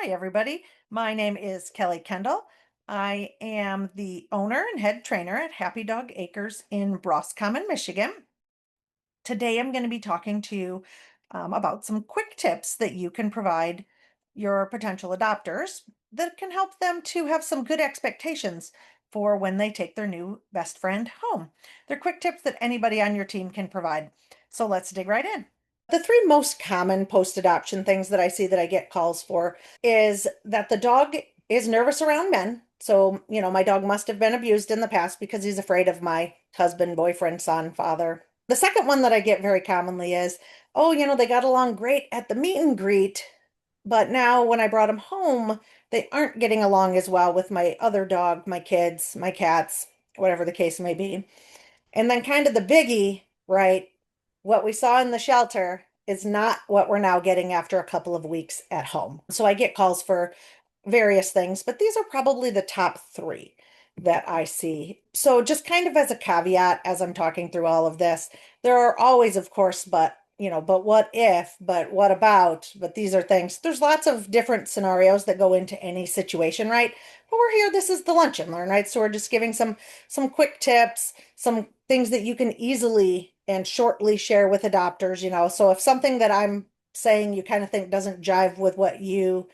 Hi, everybody. My name is Kelly Kendall. I am the owner and head trainer at Happy Dog Acres in Roscommon, Michigan. Today, I'm going to be talking to you about some quick tips that you can provide your potential adopters that can help them to have some good expectations for when they take their new best friend home. They're quick tips that anybody on your team can provide. So let's dig right in. The three most common post-adoption things that I see that I get calls for is that the dog is nervous around men. So, my dog must have been abused in the past because he's afraid of my husband, boyfriend, son, father. The second one that I get very commonly is, oh, they got along great at the meet and greet, but now when I brought him home, they aren't getting along as well with my other dog, my kids, my cats, whatever the case may be. And then kind of the biggie, right? What we saw in the shelter is not what we're now getting after a couple of weeks at home. So I get calls for various things, but these are probably the top three that I see. So just kind of as a caveat, as I'm talking through all of this, there are always, of course, but what if, but what about, but these are things. There's lots of different scenarios that go into any situation, right? But we're here, this is the lunch and learn, right? So we're just giving some quick tips, some things that you can easily and shortly share with adopters. So if something that I'm saying you kind of think doesn't jive with what you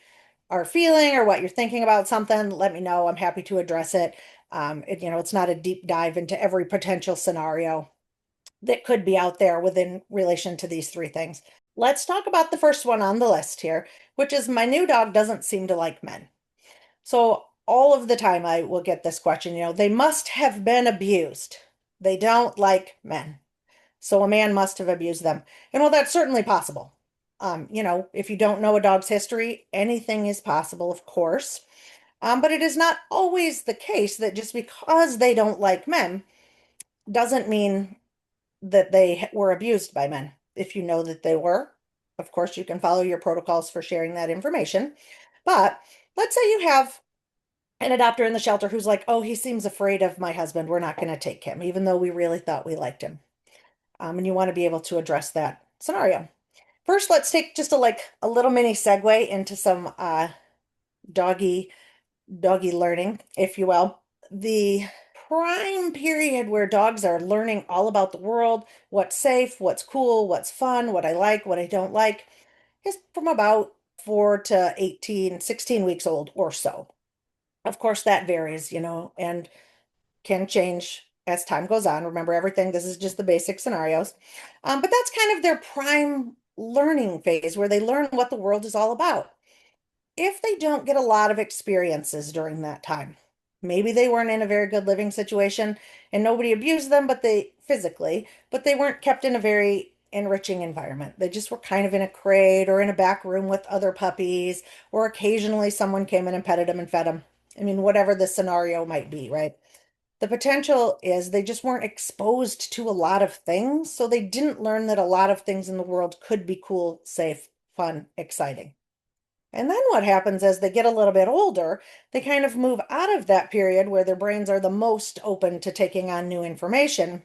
are feeling or what you're thinking about something, let me know. I'm happy to address it. It's not a deep dive into every potential scenario that could be out there within relation to these three things. Let's talk about the first one on the list here, which is my new dog doesn't seem to like men. So all of the time I will get this question, they must have been abused. They don't like men. So a man must have abused them. And well, that's certainly possible. If you don't know a dog's history, anything is possible, of course. But it is not always the case that just because they don't like men doesn't mean that they were abused by men. If you know that they were, of course, you can follow your protocols for sharing that information. But let's say you have an adopter in the shelter who's like, oh, he seems afraid of my husband. We're not going to take him, even though we really thought we liked him. And you want to be able to address that scenario. First, let's take just a little mini segue into some doggy doggy learning, if you will. The prime period where dogs are learning all about the world, what's safe, what's cool, what's fun, what I like, what I don't like, is from about 4 to 18, 16 weeks old or so. Of course, that varies, and can change as time goes on. Remember everything, this is just the basic scenarios. But that's kind of their prime learning phase where they learn what the world is all about. If they don't get a lot of experiences during that time, maybe they weren't in a very good living situation and nobody abused them, but they weren't kept in a very enriching environment. They just were kind of in a crate or in a back room with other puppies, or occasionally someone came in and petted them and fed them. I mean, whatever the scenario might be, right? The potential is they just weren't exposed to a lot of things, so they didn't learn that a lot of things in the world could be cool, safe, fun, exciting. And then what happens as they get a little bit older, they kind of move out of that period where their brains are the most open to taking on new information.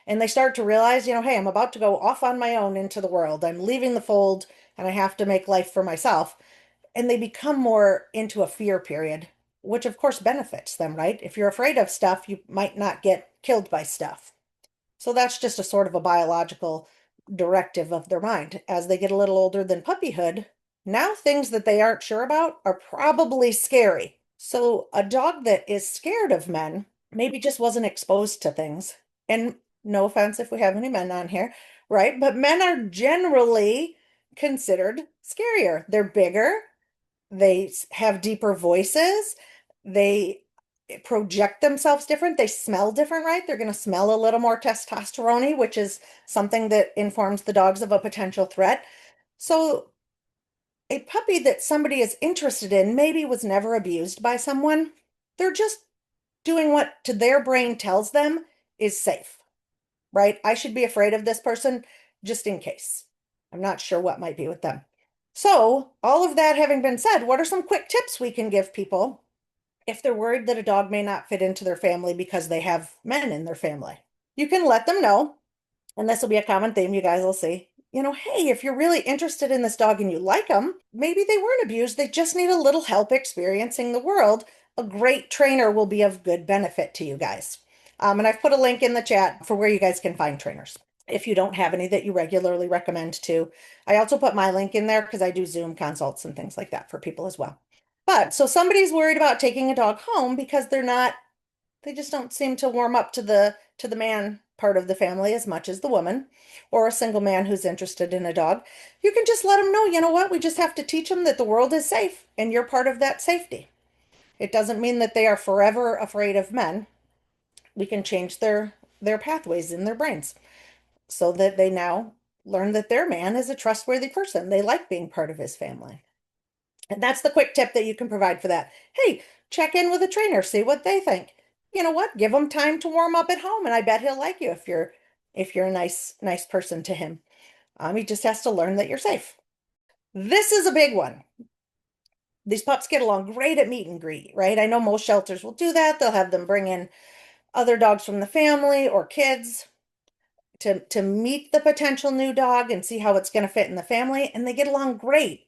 And they start to realize, hey, I'm about to go off on my own into the world. I'm leaving the fold and I have to make life for myself. And they become more into a fear period, which of course benefits them, right? If you're afraid of stuff, you might not get killed by stuff. So that's just a sort of a biological directive of their mind. As they get a little older than puppyhood, now things that they aren't sure about are probably scary. So a dog that is scared of men maybe just wasn't exposed to things. And no offense if we have any men on here, right? But men are generally considered scarier. They're bigger, they have deeper voices, they project themselves different, they smell different, right? They're going to smell a little more testosterone, which is something that informs the dogs of a potential threat. So a puppy that somebody is interested in maybe was never abused by someone. They're just doing what to their brain tells them is safe, right? I should be afraid of this person just in case. I'm not sure what might be with them. So, all of that having been said, what are some quick tips we can give people if they're worried that a dog may not fit into their family because they have men in their family? You can let them know, and this will be a common theme you guys will see. hey, if you're really interested in this dog and you like them, maybe they weren't abused. They just need a little help experiencing the world. A great trainer will be of good benefit to you guys. And I've put a link in the chat for where you guys can find trainers if you don't have any that you regularly recommend to. I also put my link in there because I do Zoom consults and things like that for people as well. But so somebody's worried about taking a dog home because they just don't seem to warm up to the man part of the family as much as the woman, or a single man who's interested in a dog. You can just let them know, you know what, we just have to teach them that the world is safe and you're part of that safety. It doesn't mean that they are forever afraid of men. We can change their pathways in their brains so that they now learn that their man is a trustworthy person. They like being part of his family. And that's the quick tip that you can provide for that. Hey, check in with a trainer, see what they think. You know what? Give him time to warm up at home, and I bet he'll like you if you're a nice person to him. He just has to learn that you're safe. This is a big one. These pups get along great at meet and greet, right? I know most shelters will do that. They'll have them bring in other dogs from the family or kids to meet the potential new dog and see how it's going to fit in the family, and they get along great.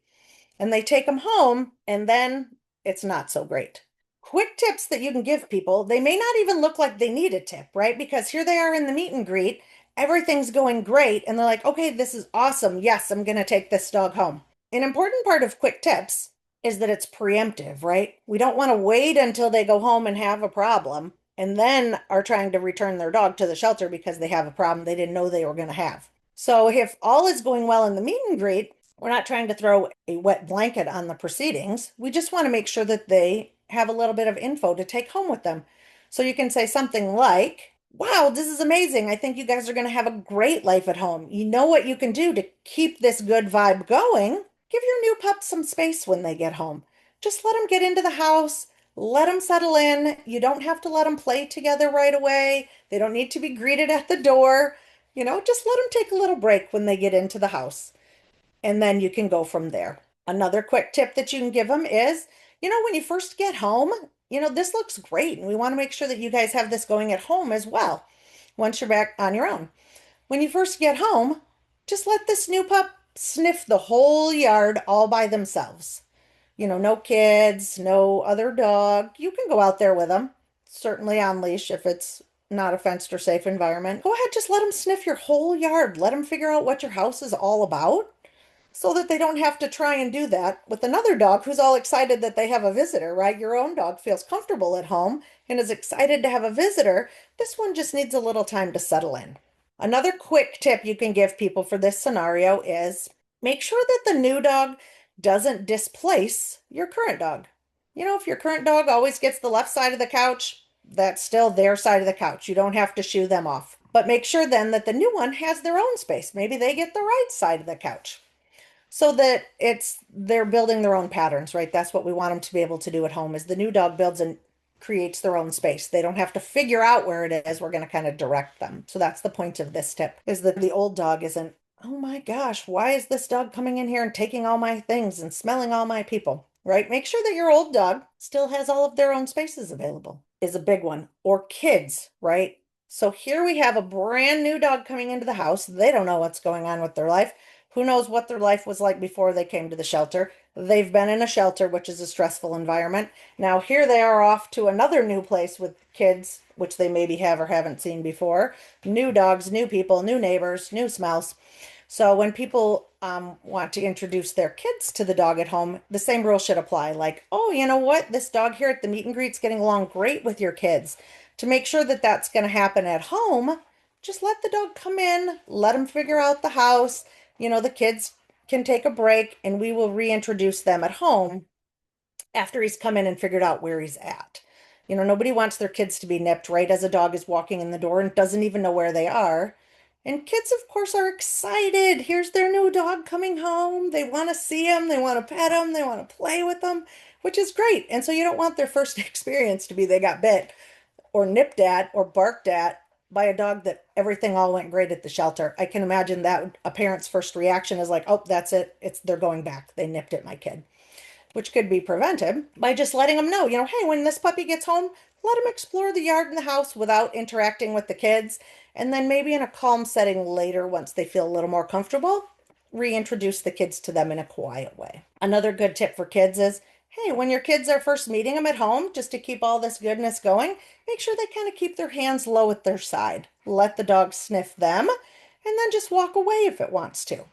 And they take them home, and then it's not so great. Quick tips that you can give people. They may not even look like they need a tip, right? Because here they are in the meet and greet, everything's going great, and they're like, okay, this is awesome. Yes, I'm going to take this dog home. An important part of quick tips is that it's preemptive, right? We don't want to wait until they go home and have a problem and then are trying to return their dog to the shelter because they have a problem they didn't know they were going to have. So if all is going well in the meet and greet, we're not trying to throw a wet blanket on the proceedings. We just want to make sure that they have a little bit of info to take home with them. So you can say something like, wow, this is amazing. I think you guys are going to have a great life at home. You know what you can do to keep this good vibe going? Give your new pup some space when they get home. Just let them get into the house. Let them settle in. You don't have to let them play together right away. They don't need to be greeted at the door. Just let them take a little break when they get into the house. And then you can go from there. Another quick tip that you can give them is, when you first get home, this looks great. And we want to make sure that you guys have this going at home as well once you're back on your own. When you first get home, just let this new pup sniff the whole yard all by themselves. No kids, no other dog. You can go out there with them, certainly on leash if it's not a fenced or safe environment. Go ahead, just let them sniff your whole yard. Let them figure out what your house is all about so that they don't have to try and do that with another dog who's all excited that they have a visitor, right? Your own dog feels comfortable at home and is excited to have a visitor. This one just needs a little time to settle in. Another quick tip you can give people for this scenario is make sure that the new dog doesn't displace your current dog. If your current dog always gets the left side of the couch, that's still their side of the couch. You don't have to shoo them off. But make sure then that the new one has their own space. Maybe they get the right side of the couch so that they're building their own patterns, right? That's what we want them to be able to do at home is the new dog builds and creates their own space. They don't have to figure out where it is. We're going to kind of direct them. So that's the point of this tip is that the old dog isn't, oh my gosh, why is this dog coming in here and taking all my things and smelling all my people, right? Make sure that your old dog still has all of their own spaces available is a big one. Or kids, right? So here we have a brand new dog coming into the house. They don't know what's going on with their life. Who knows what their life was like before they came to the shelter? They've been in a shelter, which is a stressful environment. Now here they are off to another new place with kids, which they maybe have or haven't seen before. New dogs, new people, new neighbors, new smells. So when people want to introduce their kids to the dog at home, the same rule should apply. Like, oh, you know what? This dog here at the meet and greet's getting along great with your kids. To make sure that that's going to happen at home, just let the dog come in, let them figure out the house. The kids can take a break and we will reintroduce them at home after he's come in and figured out where he's at. Nobody wants their kids to be nipped right as a dog is walking in the door and doesn't even know where they are. And kids, of course, are excited. Here's their new dog coming home. They want to see him. They want to pet him. They want to play with him, which is great. And so you don't want their first experience to be they got bit or nipped at or barked at by a dog that everything all went great at the shelter. I can imagine that a parent's first reaction is like, oh, that's it. They're going back. They nipped at my kid, which could be prevented by just letting them know, hey, when this puppy gets home, let him explore the yard and the house without interacting with the kids. And then maybe in a calm setting later, once they feel a little more comfortable, reintroduce the kids to them in a quiet way. Another good tip for kids is, hey, when your kids are first meeting them at home, just to keep all this goodness going, make sure they kind of keep their hands low at their side. Let the dog sniff them, and then just walk away if it wants to.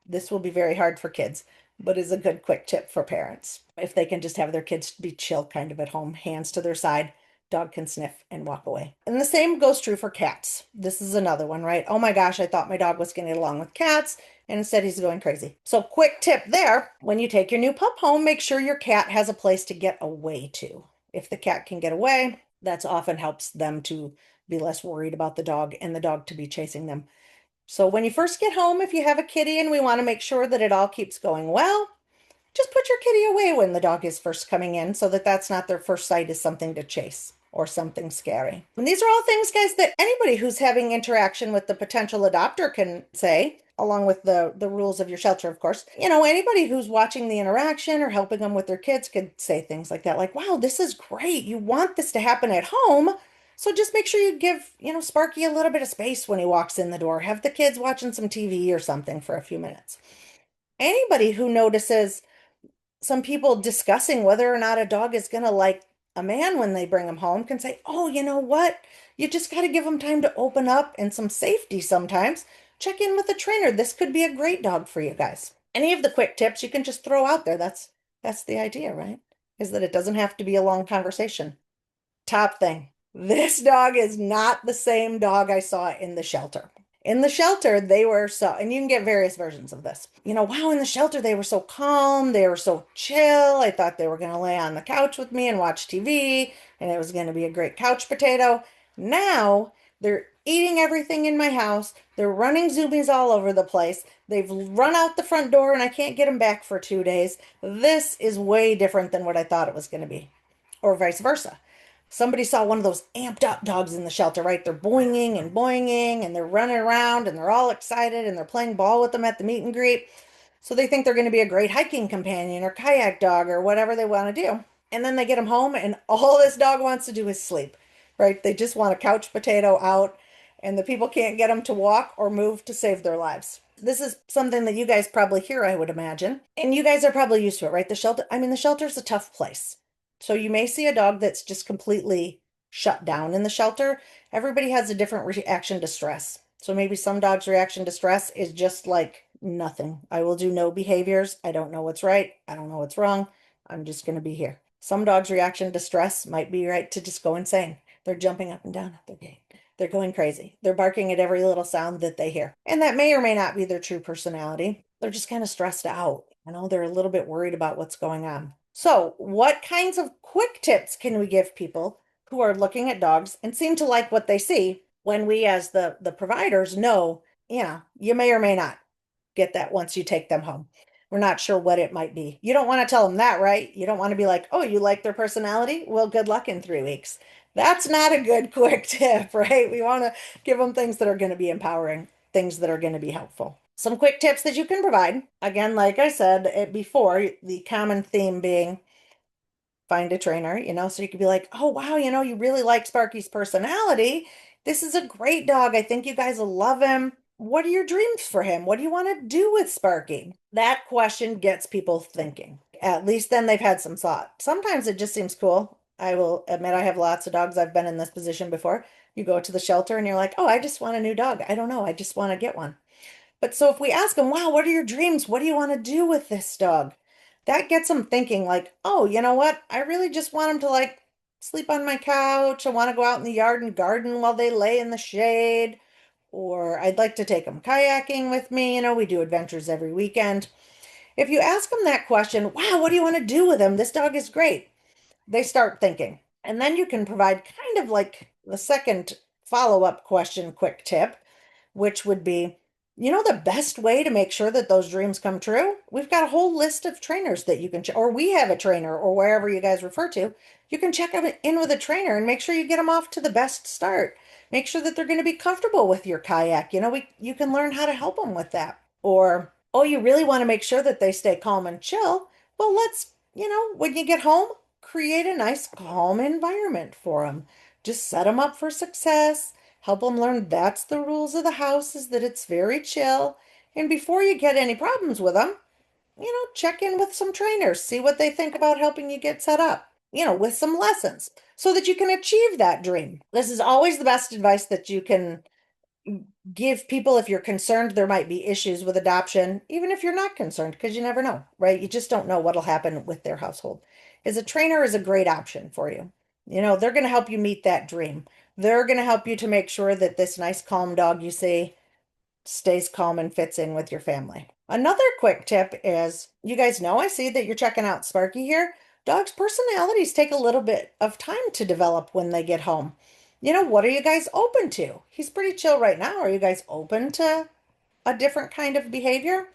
This will be very hard for kids, but is a good quick tip for parents. If they can just have their kids be chill kind of at home, hands to their side, dog can sniff and walk away. And the same goes true for cats. This is another one, right? Oh my gosh, I thought my dog was going to get along with cats, and instead he's going crazy. So quick tip there, when you take your new pup home, make sure your cat has a place to get away to. If the cat can get away, that's often helps them to be less worried about the dog and the dog to be chasing them. So when you first get home, if you have a kitty and we want to make sure that it all keeps going well, just put your kitty away when the dog is first coming in so that that's not their first sight is something to chase or something scary. And these are all things, guys, that anybody who's having interaction with the potential adopter can say, along with the rules of your shelter, of course. You know, anybody who's watching the interaction or helping them with their kids could say things like that, like, wow, this is great. You want this to happen at home. So just make sure you give, Sparky a little bit of space when he walks in the door. Have the kids watching some TV or something for a few minutes. Anybody who notices some people discussing whether or not a dog is going to like a man when they bring him home can say, oh, you know what? You just got to give them time to open up and some safety sometimes. Check in with a trainer. This could be a great dog for you guys. Any of the quick tips you can just throw out there. That's the idea, right? Is that it doesn't have to be a long conversation. Top thing. This dog is not the same dog I saw in the shelter. In the shelter, they were so, and you can get various versions of this. Wow, in the shelter, they were so calm. They were so chill. I thought they were going to lay on the couch with me and watch TV, and it was going to be a great couch potato. Now, they're eating everything in my house. They're running zoomies all over the place. They've run out the front door, and I can't get them back for 2 days. This is way different than what I thought it was going to be, or vice versa. Somebody saw one of those amped up dogs in the shelter, right? They're boinging and they're running around and they're all excited and they're playing ball with them at the meet and greet. So they think they're going to be a great hiking companion or kayak dog or whatever they want to do. And then they get them home and all this dog wants to do is sleep, right? They just want a couch potato out and the people can't get them to walk or move to save their lives. This is something that you guys probably hear, I would imagine. And you guys are probably used to it, right? The shelter's a tough place. So you may see a dog that's just completely shut down in the shelter. Everybody has a different reaction to stress. So maybe some dogs' reaction to stress is just like nothing. I will do no behaviors. I don't know what's right. I don't know what's wrong. I'm just going to be here. Some dogs' reaction to stress might be right to just go insane. They're jumping up and down at their gate. They're going crazy. They're barking at every little sound that they hear. And that may or may not be their true personality. They're just kind of stressed out. They're a little bit worried about what's going on. So, what kinds of quick tips can we give people who are looking at dogs and seem to like what they see when we, as the providers, know, you may or may not get that once you take them home? We're not sure what it might be. You don't want to tell them that, right? You don't want to be like, oh, you like their personality? Well, good luck in 3 weeks. That's not a good quick tip, right? We want to give them things that are going to be empowering, things that are going to be helpful. Some quick tips that you can provide. Again, like I said before, the common theme being find a trainer, so you could be like, oh, wow, you really like Sparky's personality. This is a great dog. I think you guys will love him. What are your dreams for him? What do you want to do with Sparky? That question gets people thinking. At least then they've had some thought. Sometimes it just seems cool. I will admit I have lots of dogs. I've been in this position before. You go to the shelter and you're like, oh, I just want a new dog. I don't know. I just want to get one. But so if we ask them, wow, what are your dreams? What do you want to do with this dog? That gets them thinking like, oh, you know what? I really just want them to like sleep on my couch. I want to go out in the yard and garden while they lay in the shade. Or I'd like to take them kayaking with me. We do adventures every weekend. If you ask them that question, wow, what do you want to do with him? This dog is great. They start thinking. And then you can provide kind of like the second follow-up question, quick tip, which would be, the best way to make sure that those dreams come true? We've got a whole list of trainers that you can, or we have a trainer, or wherever you guys refer to. You can check in with a trainer and make sure you get them off to the best start. Make sure that they're going to be comfortable with your kayak. You can learn how to help them with that. Or, oh, you really want to make sure that they stay calm and chill? Well, let's, when you get home, create a nice calm environment for them. Just set them up for success. Help them learn that's the rules of the house, is that it's very chill. And before you get any problems with them, check in with some trainers, see what they think about helping you get set up, with some lessons so that you can achieve that dream. This is always the best advice that you can give people if you're concerned there might be issues with adoption, even if you're not concerned, because you never know, right? You just don't know what'll happen with their household. As a trainer is a great option for you. They're going to help you meet that dream. They're going to help you to make sure that this nice, calm dog you see stays calm and fits in with your family. Another quick tip is you guys know I see that you're checking out Sparky here. Dogs' personalities take a little bit of time to develop when they get home. What are you guys open to? He's pretty chill right now. Are you guys open to a different kind of behavior?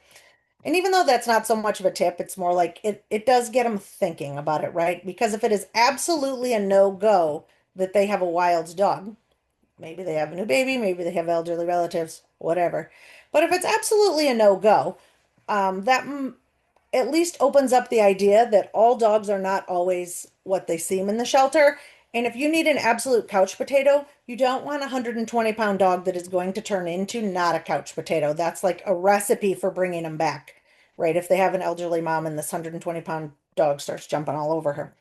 And even though that's not so much of a tip, it's more like it does get them thinking about it, right? Because if it is absolutely a no-go that they have a wild dog, maybe they have a new baby, maybe they have elderly relatives, whatever. But if it's absolutely a no-go, that at least opens up the idea that all dogs are not always what they seem in the shelter. And if you need an absolute couch potato, you don't want a 120-pound dog that is going to turn into not a couch potato. That's like a recipe for bringing them back, right? If they have an elderly mom and this 120-pound dog starts jumping all over her.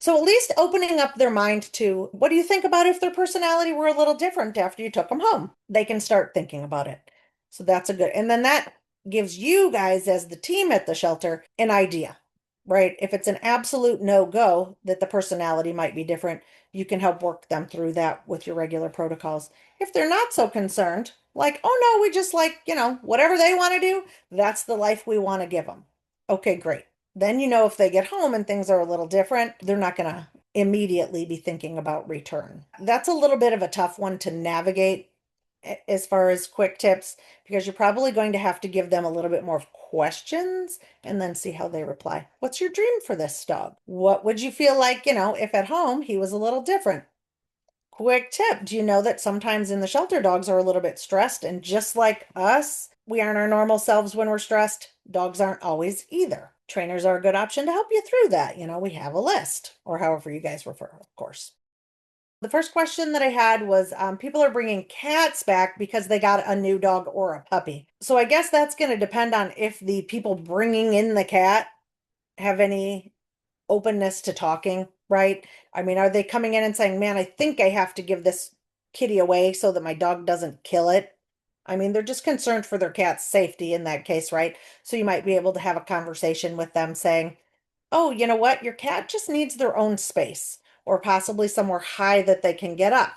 So at least opening up their mind to what do you think about if their personality were a little different after you took them home? They can start thinking about it. So that's a good, and then that gives you guys as the team at the shelter an idea, right? If it's an absolute no-go that the personality might be different, you can help work them through that with your regular protocols. If they're not so concerned, like, oh no, we just like, whatever they want to do, that's the life we want to give them. Okay, great. Then if they get home and things are a little different, they're not going to immediately be thinking about return. That's a little bit of a tough one to navigate as far as quick tips because you're probably going to have to give them a little bit more questions and then see how they reply. What's your dream for this dog? What would you feel like, if at home he was a little different? Quick tip. Do you know that sometimes in the shelter dogs are a little bit stressed and just like us, we aren't our normal selves when we're stressed. Dogs aren't always either. Trainers are a good option to help you through that. We have a list or however you guys refer, of course. The first question that I had was people are bringing cats back because they got a new dog or a puppy. So I guess that's going to depend on if the people bringing in the cat have any openness to talking, right? I mean, are they coming in and saying, man, I think I have to give this kitty away so that my dog doesn't kill it? I mean, they're just concerned for their cat's safety in that case, right? So you might be able to have a conversation with them saying, oh, you know what? Your cat just needs their own space or possibly somewhere high that they can get up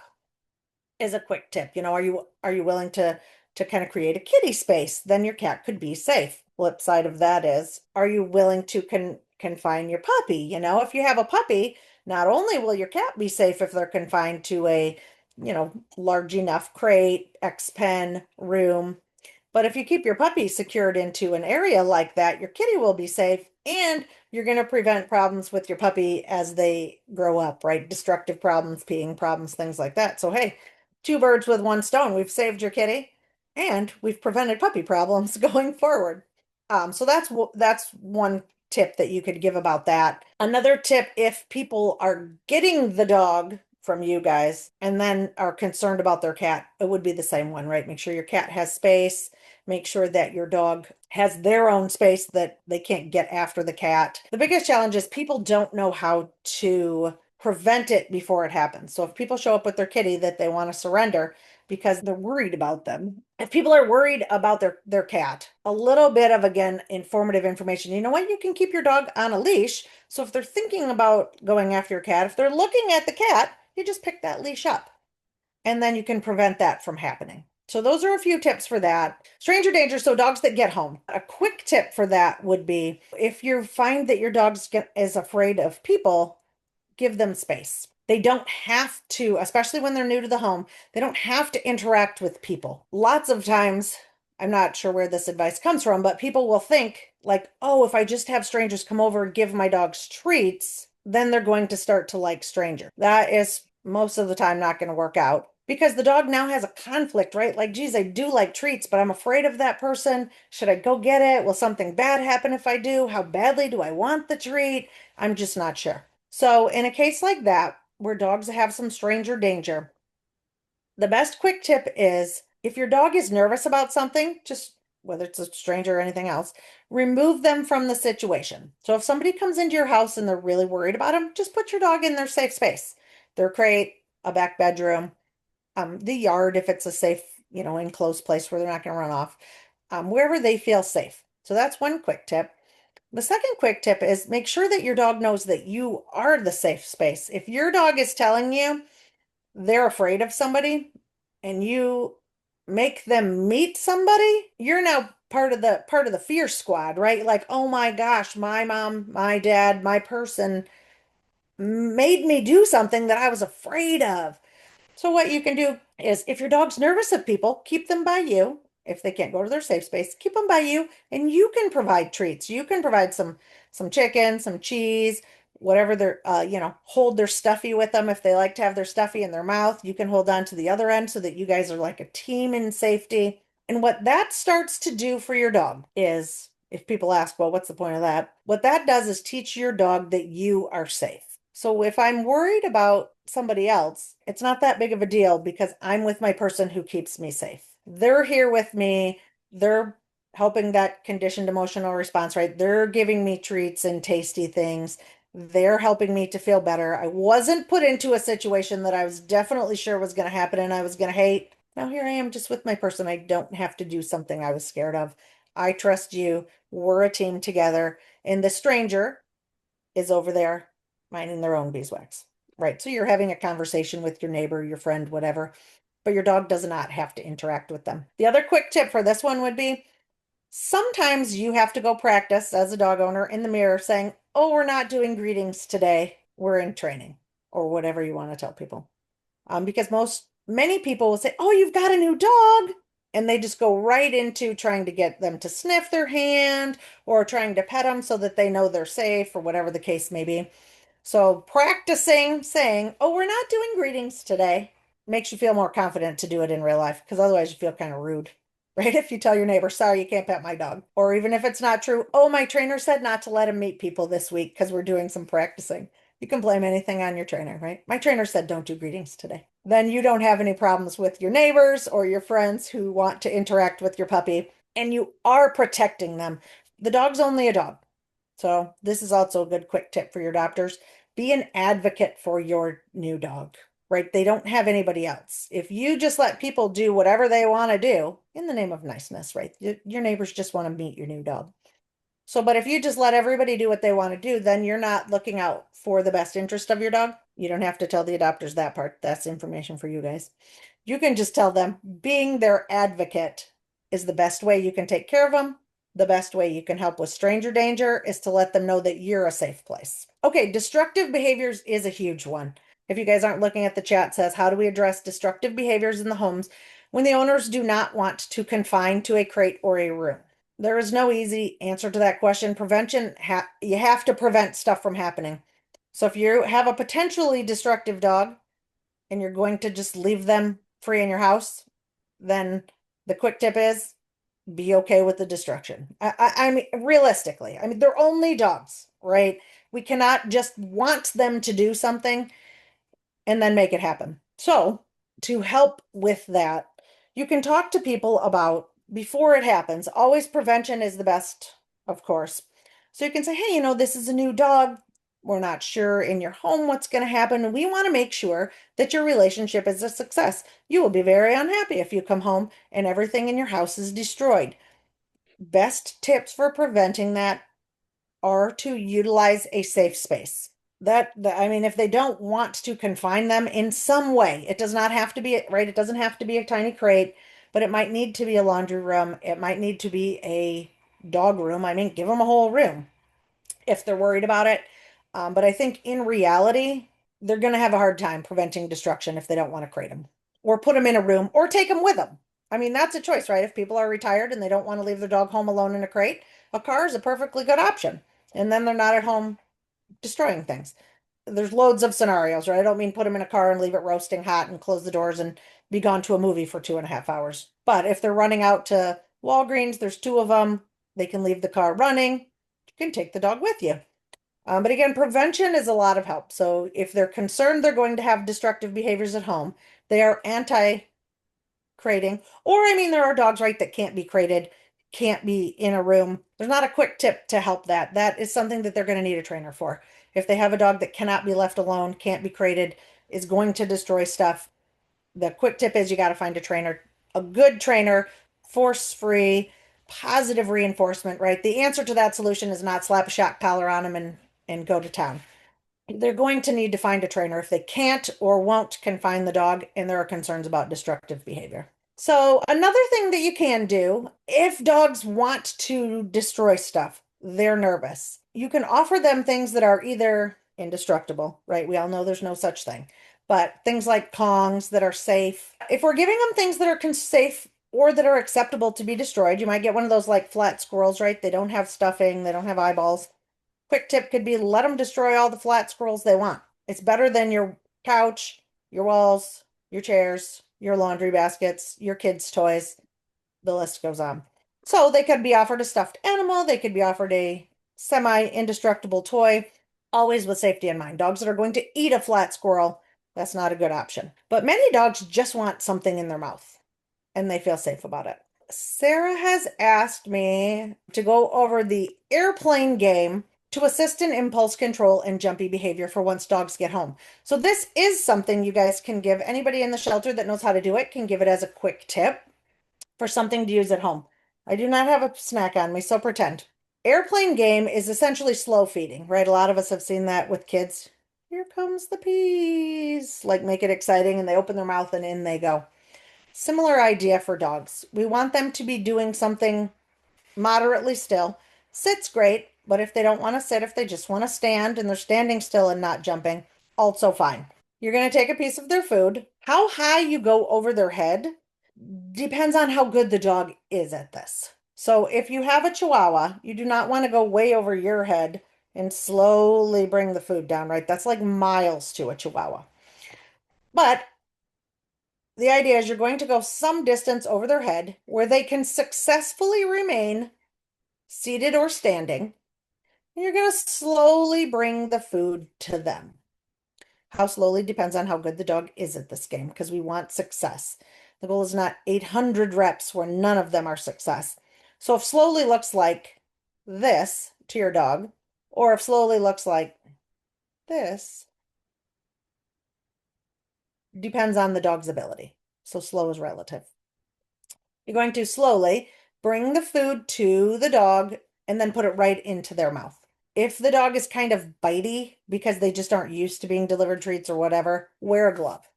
is a quick tip. Are you willing to kind of create a kitty space? Then your cat could be safe. Flip side of that is, are you willing to confine your puppy? If you have a puppy, not only will your cat be safe if they're confined to a, large enough crate, X pen, room, but if you keep your puppy secured into an area like that, your kitty will be safe and you're going to prevent problems with your puppy as they grow up, right? Destructive problems, peeing problems, things like that. So, hey, two birds with one stone. We've saved your kitty and we've prevented puppy problems going forward. So that's one tip that you could give about that. Another tip, if people are getting the dog from you guys and then are concerned about their cat, it would be the same one, right? Make sure your cat has space. Make sure that your dog has their own space that they can't get after the cat. The biggest challenge is people don't know how to prevent it before it happens. So if people show up with their kitty that they want to surrender because they're worried about them, if people are worried about their cat, a little bit of, again, informative information. You know what? You can keep your dog on a leash. So if they're thinking about going after your cat, if they're looking at the cat, you just pick that leash up and then you can prevent that from happening. So those are a few tips for that. Stranger danger, so dogs that get home. A quick tip for that would be if you find that your dog is afraid of people, give them space. They don't have to, especially when they're new to the home, they don't have to interact with people. Lots of times, I'm not sure where this advice comes from, but people will think like, oh, if I just have strangers come over and give my dogs treats, then they're going to start to like strangers. That is most of the time not going to work out because the dog now has a conflict, right? Like, geez, I do like treats, but I'm afraid of that person. Should I go get it? Will something bad happen if I do? How badly do I want the treat? I'm just not sure. So in a case like that, where dogs have some stranger danger, the best quick tip is if your dog is nervous about something, just whether it's a stranger or anything else, remove them from the situation. So if somebody comes into your house and they're really worried about them, just put your dog in their safe space, their crate, a back bedroom, the yard if it's a safe, enclosed place where they're not going to run off, wherever they feel safe. So that's one quick tip. The second quick tip is make sure that your dog knows that you are the safe space. If your dog is telling you they're afraid of somebody and you make them meet somebody, you're now part of the fear squad, right? Like, oh my gosh, my mom, my dad, my person made me do something that I was afraid of. So what you can do is if your dog's nervous of people, keep them by you. If they can't go to their safe space, keep them by you and you can provide treats. You can provide some chicken, some cheese, whatever they're hold their stuffy with them if they like to have their stuffy in their mouth. You can hold on to the other end so that you guys are like a team in safety. And what that starts to do for your dog is if people ask, well, what's the point of that? What that does is teach your dog that you are safe. So if I'm worried about somebody else, it's not that big of a deal because I'm with my person who keeps me safe. They're here with me. They're helping that conditioned emotional response, right? They're giving me treats and tasty things. They're helping me to feel better. I wasn't put into a situation that I was definitely sure was going to happen and I was going to hate. Now here I am just with my person. I don't have to do something I was scared of. I trust you. We're a team together. And the stranger is over there minding their own beeswax. Right. So you're having a conversation with your neighbor, your friend, whatever, but your dog does not have to interact with them. The other quick tip for this one would be sometimes you have to go practice as a dog owner in the mirror saying, oh, we're not doing greetings today. We're in training or whatever you want to tell people. Because many people will say, oh, you've got a new dog. And they just go right into trying to get them to sniff their hand or trying to pet them so that they know they're safe or whatever the case may be. So practicing saying, oh, we're not doing greetings today makes you feel more confident to do it in real life because otherwise you feel kind of rude, right? If you tell your neighbor, sorry, you can't pet my dog. Or even if it's not true, oh, my trainer said not to let him meet people this week because we're doing some practicing. You can blame anything on your trainer, right? My trainer said don't do greetings today. Then you don't have any problems with your neighbors or your friends who want to interact with your puppy and you are protecting them. The dog's only a dog. So this is also a good quick tip for your adopters. Be an advocate for your new dog, right? They don't have anybody else. If you just let people do whatever they want to do in the name of niceness, right? Your neighbors just want to meet your new dog. So, but if you just let everybody do what they want to do, then you're not looking out for the best interest of your dog. You don't have to tell the adopters that part. That's information for you guys. You can just tell them being their advocate is the best way you can take care of them. The best way you can help with stranger danger is to let them know that you're a safe place. Okay, destructive behaviors is a huge one. If you guys aren't looking at the chat, it says, how do we address destructive behaviors in the homes when the owners do not want to confine to a crate or a room? There is no easy answer to that question. Prevention, you have to prevent stuff from happening. So if you have a potentially destructive dog and you're going to just leave them free in your house, then the quick tip is be okay with the destruction. I mean, realistically, I mean, they're only dogs, right? We cannot just want them to do something and then make it happen. So, to help with that, you can talk to people about before it happens. Always prevention is the best, of course. So, you can say, hey, this is a new dog. We're not sure in your home what's going to happen. We want to make sure that your relationship is a success. You will be very unhappy if you come home and everything in your house is destroyed. Best tips for preventing that are to utilize a safe space. I mean, if they don't want to confine them in some way, it does not have to be, right? It doesn't have to be a tiny crate, but it might need to be a laundry room. It might need to be a dog room. I mean, give them a whole room if they're worried about it. But I think in reality, they're going to have a hard time preventing destruction if they don't want to crate them or put them in a room or take them with them. I mean, that's a choice, right? If people are retired and they don't want to leave their dog home alone in a crate, a car is a perfectly good option. And then they're not at home destroying things. There's loads of scenarios, right? I don't mean put them in a car and leave it roasting hot and close the doors and be gone to a movie for 2.5 hours. But if they're running out to Walgreens, there's two of them. They can leave the car running. You can take the dog with you. But again, prevention is a lot of help. So if they're concerned they're going to have destructive behaviors at home, they are anti-crating. Or, I mean, there are dogs, right, that can't be crated. can't be in a room. There's not a quick tip to help that. That is something that they're going to need a trainer for. If they have a dog that cannot be left alone, can't be crated, is going to destroy stuff, the quick tip is you got to find a trainer, a good trainer, force-free, positive reinforcement, right? The answer to that solution is not slap a shock collar on them and go to town. They're going to need to find a trainer if they can't or won't confine the dog and there are concerns about destructive behavior. So another thing that you can do if dogs want to destroy stuff, they're nervous. You can offer them things that are either indestructible, right? We all know there's no such thing, but things like Kongs that are safe. If we're giving them things that are safe or that are acceptable to be destroyed, you might get one of those like flat squirrels, right? They don't have stuffing, they don't have eyeballs. Quick tip could be let them destroy all the flat squirrels they want. It's better than your couch, your walls, your chairs, your laundry baskets, your kids' toys. The list goes on. So they could be offered a stuffed animal, they could be offered a semi-indestructible toy, always with safety in mind. Dogs that are going to eat a flat squirrel, that's not a good option. But many dogs just want something in their mouth and they feel safe about it. Sarah has asked me to go over the airplane game to assist in impulse control and jumpy behavior for once dogs get home. So this is something you guys can give. Anybody in the shelter that knows how to do it can give it as a quick tip for something to use at home. I do not have a snack on me, so pretend. Airplane game is essentially slow feeding, right? A lot of us have seen that with kids. Here comes the peas. Like make it exciting and they open their mouth and in they go. Similar idea for dogs. We want them to be doing something moderately still. Sit's great, but if they don't want to sit, if they just want to stand and they're standing still and not jumping, also fine. You're going to take a piece of their food. How high you go over their head depends on how good the dog is at this. So if you have a Chihuahua, you do not want to go way over your head and slowly bring the food down, right? That's like miles to a Chihuahua. But the idea is you're going to go some distance over their head where they can successfully remain seated or standing. And you're going to slowly bring the food to them. How slowly depends on how good the dog is at this game because we want success. The goal is not 800 reps where none of them are success. So if slowly looks like this to your dog, or if slowly looks like this, depends on the dog's ability. So slow is relative. You're going to slowly bring the food to the dog and then put it right into their mouth. If the dog is kind of bitey because they just aren't used to being delivered treats or whatever, wear a glove.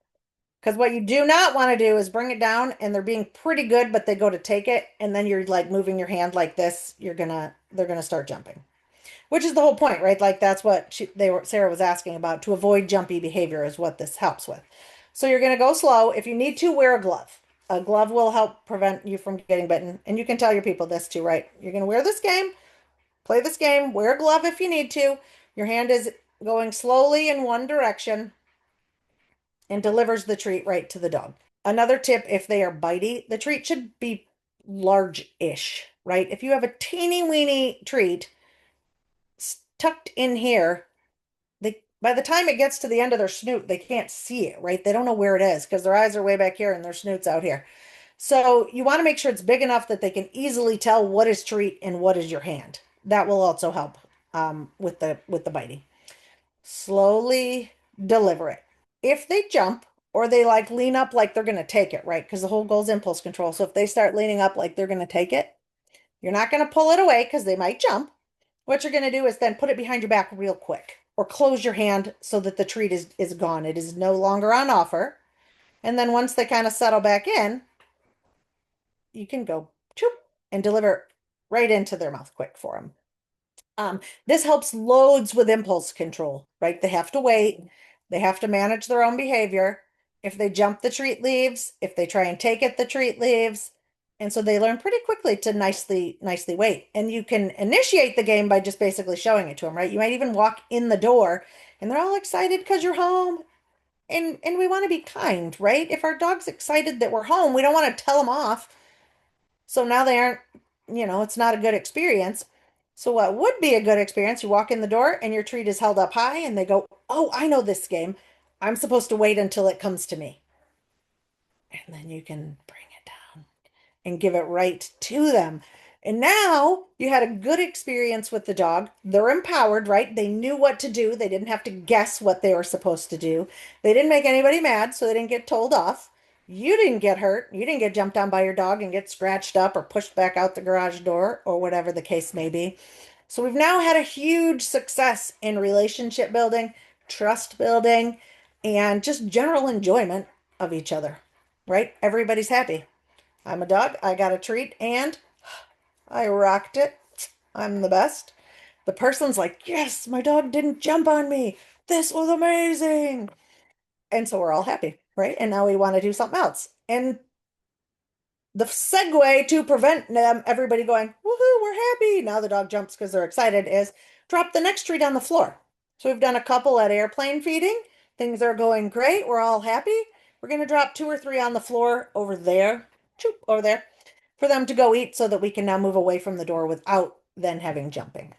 Because what you do not want to do is bring it down and they're being pretty good, but they go to take it and then you're like moving your hand like this, they're gonna start jumping. Which is the whole point, right? Like that's what Sarah was asking about. To avoid jumpy behavior is what this helps with. So you're gonna go slow. If you need to, wear a glove. A glove will help prevent you from getting bitten. And you can tell your people this too, right? You're gonna wear this game, play this game, wear a glove if you need to. Your hand is going slowly in one direction and delivers the treat right to the dog. Another tip, if they are bitey, the treat should be large-ish, right? If you have a teeny weeny treat tucked in here, by the time it gets to the end of their snoot, they can't see it, right? They don't know where it is because their eyes are way back here and their snoot's out here. So you want to make sure it's big enough that they can easily tell what is treat and what is your hand. That will also help with the biting. Slowly deliver it. If they jump or they like lean up like they're going to take it, right? Because the whole goal is impulse control. So if they start leaning up like they're going to take it, you're not going to pull it away because they might jump. What you're going to do is then put it behind your back real quick or close your hand so that the treat is gone. It is no longer on offer. And then once they kind of settle back in, you can go choop and deliver right into their mouth quick for them. This helps loads with impulse control, right? They have to wait. They have to manage their own behavior. If they jump, the treat leaves. If they try and take it, the treat leaves. And so they learn pretty quickly to nicely wait. And you can initiate the game by just basically showing it to them, right? You might even walk in the door and they're all excited because you're home. And we want to be kind, right? If our dog's excited that we're home, we don't want to tell them off. So now they aren't, it's not a good experience. So what would be a good experience? You walk in the door and your treat is held up high and they go, "Oh, I know this game. I'm supposed to wait until it comes to me." And then you can bring it down and give it right to them. And now you had a good experience with the dog. They're empowered, right? They knew what to do. They didn't have to guess what they were supposed to do. They didn't make anybody mad, so they didn't get told off. You didn't get hurt. You didn't get jumped on by your dog and get scratched up or pushed back out the garage door or whatever the case may be. So we've now had a huge success in relationship building, trust building, and just general enjoyment of each other, right? Everybody's happy. I'm a dog. I got a treat and I rocked it. I'm the best. The person's like, yes, my dog didn't jump on me. This was amazing. And so we're all happy, right? And now we want to do something else. And the segue to prevent them, everybody going, woohoo, we're happy. Now the dog jumps because they're excited, is drop the next treat on the floor. So we've done a couple at airplane feeding. Things are going great. We're all happy. We're going to drop two or three on the floor over there, over there, for them to go eat so that we can now move away from the door without then having jumping.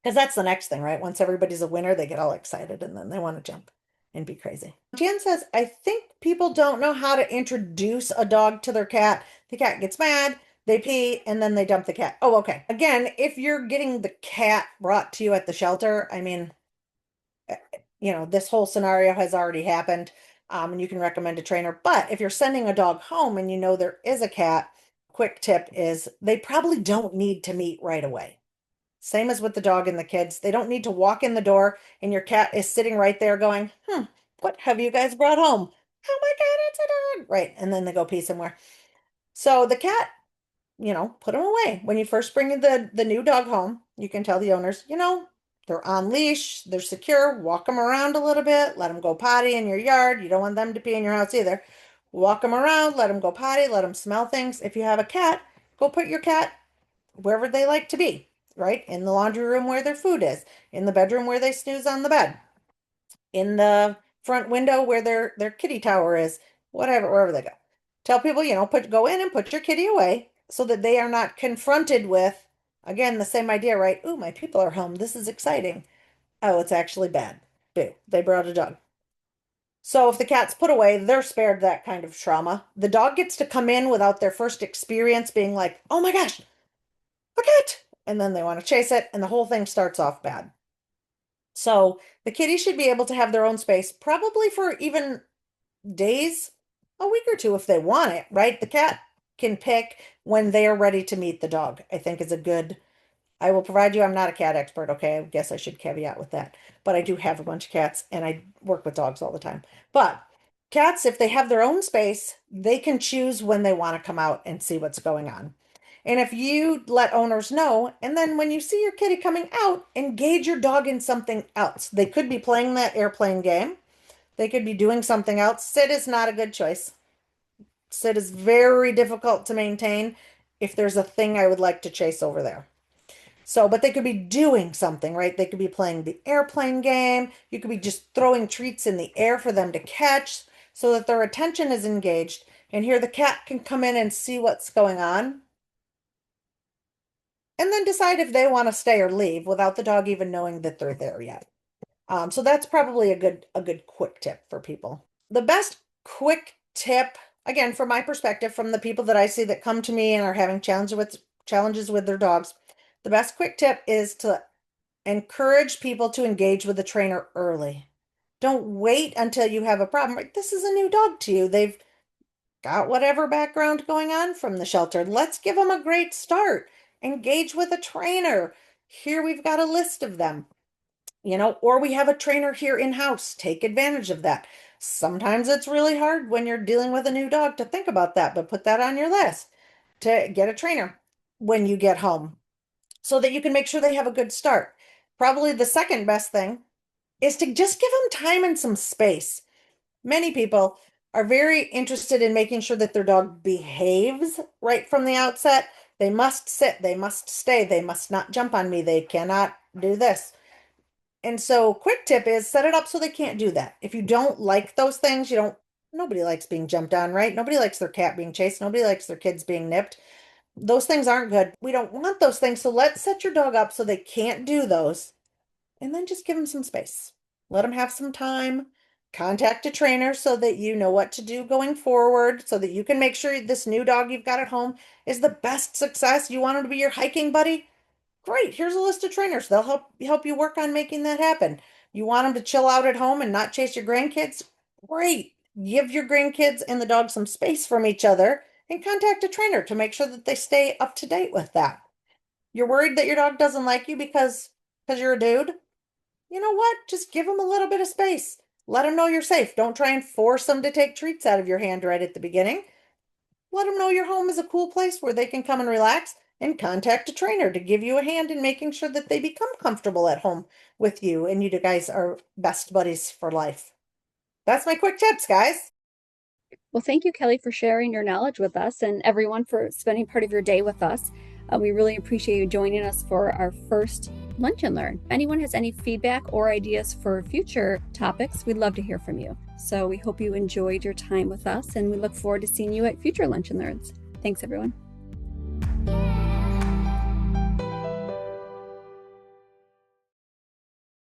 Because that's the next thing, right? Once everybody's a winner, they get all excited and then they want to jump and be crazy. Jan says, I think people don't know how to introduce a dog to their cat. The cat gets mad, they pee, and then they dump the cat. Oh, okay. Again, if you're getting the cat brought to you at the shelter, I mean, this whole scenario has already happened, and you can recommend a trainer. But if you're sending a dog home and you know there is a cat, quick tip is they probably don't need to meet right away. Same as with the dog and the kids. They don't need to walk in the door and your cat is sitting right there going, what have you guys brought home? Oh my God, it's a dog. Right. And then they go pee somewhere. So the cat, put them away. When you first bring the new dog home, you can tell the owners, they're on leash, they're secure, walk them around a little bit, let them go potty in your yard. You don't want them to pee in your house either. Walk them around, let them go potty, let them smell things. If you have a cat, go put your cat wherever they like to be, right? In the laundry room where their food is, in the bedroom where they snooze on the bed, in the front window where their kitty tower is, whatever, wherever they go. Tell people, go in and put your kitty away so that they are not confronted with, again, the same idea, right? Ooh, my people are home. This is exciting. Oh, it's actually bad. Boo, they brought a dog. So if the cat's put away, they're spared that kind of trauma. The dog gets to come in without their first experience being like, oh my gosh, a cat. And then they want to chase it, and the whole thing starts off bad. So the kitty should be able to have their own space, probably for even days, a week or two if they want it, right? The cat can pick when they are ready to meet the dog, I think is a good. I will provide you. I'm not a cat expert, okay? I guess I should caveat with that. But I do have a bunch of cats and I work with dogs all the time. But cats, if they have their own space, they can choose when they want to come out and see what's going on. And if you let owners know, and then when you see your kitty coming out, engage your dog in something else. They could be playing that airplane game. They could be doing something else. Sit is not a good choice. Sit is very difficult to maintain if there's a thing I would like to chase over there. So, but they could be doing something, right? They could be playing the airplane game. You could be just throwing treats in the air for them to catch so that their attention is engaged. And here the cat can come in and see what's going on and then decide if they want to stay or leave without the dog even knowing that they're there yet. So that's probably a good quick tip for people. The best quick tip, again, from my perspective, from the people that I see that come to me and are having challenges with their dogs, the best quick tip is to encourage people to engage with the trainer early. Don't wait until you have a problem. Like, this is a new dog to you. They've got whatever background going on from the shelter. Let's give them a great start. Engage with a trainer. Here we've got a list of them, or we have a trainer here in-house. Take advantage of that. Sometimes it's really hard when you're dealing with a new dog to think about that, but put that on your list to get a trainer when you get home so that you can make sure they have a good start. Probably the second best thing is to just give them time and some space. Many people are very interested in making sure that their dog behaves right from the outset. They must sit, they must stay, they must not jump on me, they cannot do this. And so quick tip is set it up so they can't do that. If you don't like those things, nobody likes being jumped on, right? Nobody likes their cat being chased. Nobody likes their kids being nipped. Those things aren't good. We don't want those things. So let's set your dog up so they can't do those and then just give them some space. Let them have some time. contact a trainer so that you know what to do going forward, so that you can make sure this new dog you've got at home is the best success. You want him to be your hiking buddy? Great. Here's a list of trainers. They'll help you work on making that happen. You want them to chill out at home and not chase your grandkids? Great. Give your grandkids and the dog some space from each other and contact a trainer to make sure that they stay up to date with that. You're worried that your dog doesn't like you because you're a dude? You know what? Just give them a little bit of space. Let them know you're safe. Don't try and force them to take treats out of your hand right at the beginning. Let them know your home is a cool place where they can come and relax, and contact a trainer to give you a hand in making sure that they become comfortable at home with you and you guys are best buddies for life. That's my quick tips, guys. Well, thank you, Kelly, for sharing your knowledge with us and everyone for spending part of your day with us. We really appreciate you joining us for our first Lunch and Learn. If anyone has any feedback or ideas for future topics, we'd love to hear from you. So we hope you enjoyed your time with us, and we look forward to seeing you at future Lunch and Learns. Thanks, everyone.